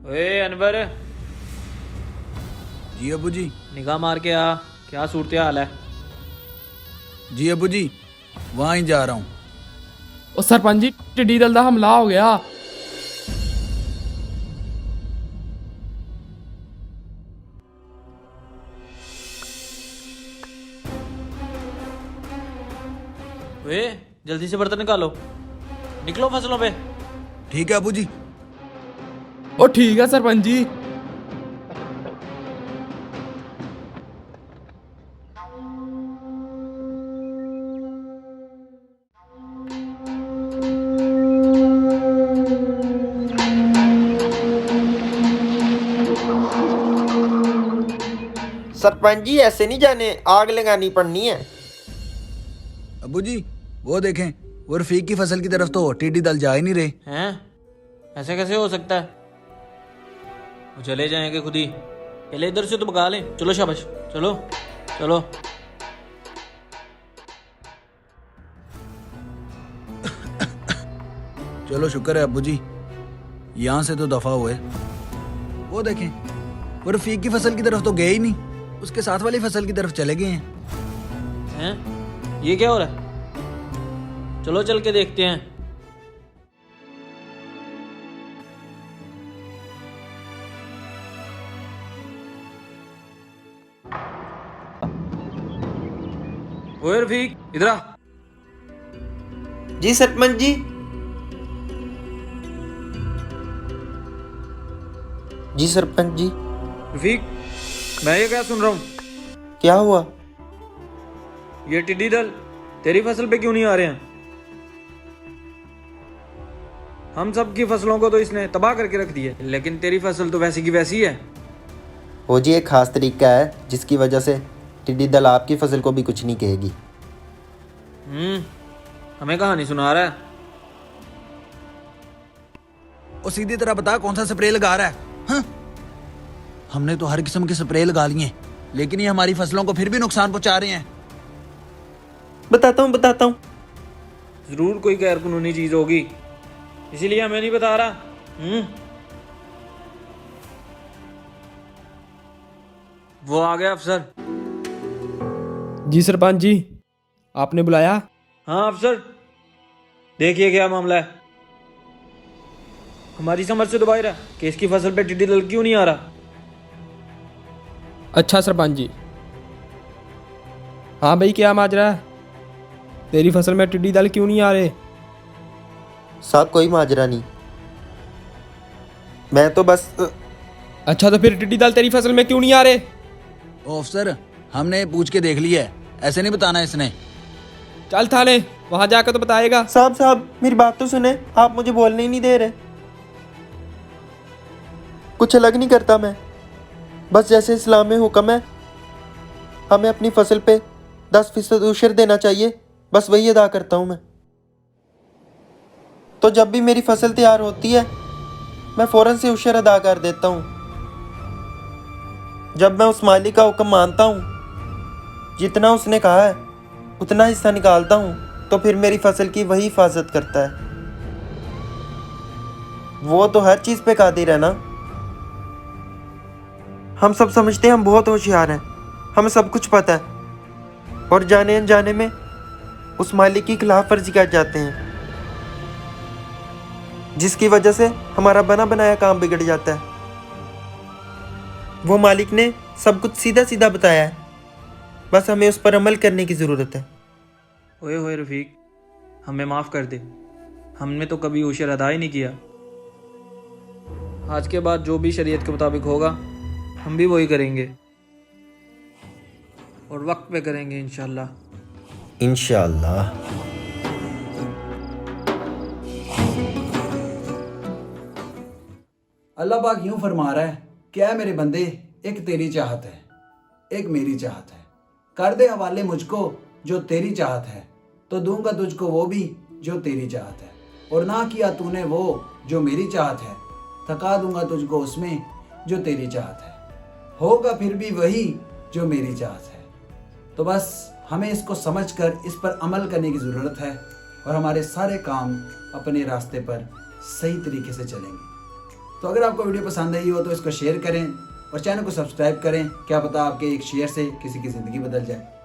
ओए अनवर, जी अबू जी। निगाह मार के आ, क्या सूरत हाल है? जी अबू जी, वहाँ ही जा रहा हूँ। ਉਹ ਸਰਪੰਚ ਜੀ टिड्डी दल ਦਾ ਹਮਲਾ ਹੋ ਗਿਆ। ओए जल्दी से बर्तन निकालो, निकलो फसलों पे। ठीक है अबू जी। ਉਹ ਠੀਕ ਹੈ ਸਰਪੰਚ ਜੀ। सरपंच जी ऐसे नहीं जाने, आग लगानी पड़नी है। अबू जी वो देखें, वो रफीक की फसल की तरफ तो टिड्डी दल जा ही नहीं रहे। हैं? ऐसे कैसे हो सकता है? वो चले जाएंगे खुद ही। पहले इधर से तो भगा लें। चलो शाबाश, चलो चलो। चलो शुक्र है अबू जी, यहाँ से तो दफा हुए। वो देखें, वो रफीक की फसल की तरफ तो गए ही नहीं, उसके साथ वाली फसल की तरफ चले गए हैं। हैं? ये क्या हो रहा है? चलो चल के देखते हैं। ओए रफीक, इधर आ। जी सरपंच जी। जी सरपंच जी। रफीक, मैं ये क्या सुन रहा हूँ? क्या हुआ? ये टिड्डी दल तेरी फसल पे क्यों नहीं आ रहे हैं? हम सब की फसलों को तो इसने तबाह करके रख दिया, लेकिन तेरी फसल तो वैसी की वैसी है। वो जी एक खास तरीका है जिसकी वजह से टिड्डी दल आपकी फसल को भी कुछ नहीं कहेगी। हमें कहानी सुना रहा है। वो सीधी तरह बता, कौन सा स्प्रे लगा रहा है? हाँ? हमने तो हर किस्म के स्प्रे लगा लिए, लेकिन ये हमारी फसलों को फिर भी नुकसान पहुंचा रहे हैं। बताता हूँ। जरूर कोई गैर कानूनी चीज होगी, इसीलिए हमें नहीं बता रहा। वो आ गया अफसर। जी सरपंच जी, आपने बुलाया? हाँ अफसर, देखिए क्या मामला है। हमारी समझ से तो बाहर है कि इसकी फसल पे टिड्डी दल क्यों नहीं आ रहा। अच्छा सरपंच जी। हाँ भाई, क्या माजरा है? तेरी फसल में टिड्डी दल क्यों नहीं आ रहे? साहब कोई माजरा नहीं, मैं तो बस अच्छा तो फिर टिड्डी दल तेरी फसल में क्यों नहीं आ रहे? ओ अफसर, हमने पूछ के देख लिया है, ऐसे नहीं बताना इसने। चल थाने, वहां जाकर तो बताएगा। साहब मेरी बात तो सुने, आप मुझे बोलने ही नहीं दे रहे। कुछ अलग नहीं करता मैं, बस जैसे इस्लाम में हुक्म है हमें अपनी फसल पे 10% उशर देना चाहिए, बस वही अदा करता हूँ मैं। तो जब भी मेरी फसल तैयार होती है मैं फौरन से उशर अदा कर देता हूँ। जब मैं उस मालिक का हुक्म मानता हूँ, जितना उसने कहा है उतना हिस्सा निकालता हूँ, तो फिर मेरी फसल की वही हिफाजत करता है। वो तो हर चीज़ पे कादिर है ना। हम सब समझते हैं हम बहुत होशियार हैं, हमें सब कुछ पता है, और जाने अनजाने में उस मालिक की खिलाफ वर्जी कर जाते हैं, जिसकी वजह से हमारा बना बनाया काम बिगड़ जाता है। वो मालिक ने सब कुछ सीधा सीधा बताया है, बस हमें उस पर अमल करने की ज़रूरत है। ओए होए रफीक, हमें माफ कर दे, हमने तो कभी उशर अदा ही नहीं किया। आज के बाद जो भी शरीयत के मुताबिक होगा हम भी वही करेंगे, और वक्त पे करेंगे इंशाल्लाह। इंशाअल्लाह। अल्लाह पाक यूं फरमा रहा है, क्या है मेरे बंदे, एक तेरी चाहत है, एक मेरी चाहत है। कर दे हवाले मुझको जो तेरी चाहत है, तो दूंगा तुझको वो भी जो तेरी चाहत है। और ना किया तूने वो जो मेरी चाहत है, थका दूंगा तुझको उसमें जो तेरी चाहत है। होगा फिर भी वही जो मेरी चाहत है। तो बस हमें इसको समझकर इस पर अमल करने की ज़रूरत है, और हमारे सारे काम अपने रास्ते पर सही तरीके से चलेंगे। तो अगर आपको वीडियो पसंद आई हो तो इसको शेयर करें और चैनल को सब्सक्राइब करें। क्या पता आपके एक शेयर से किसी की ज़िंदगी बदल जाए।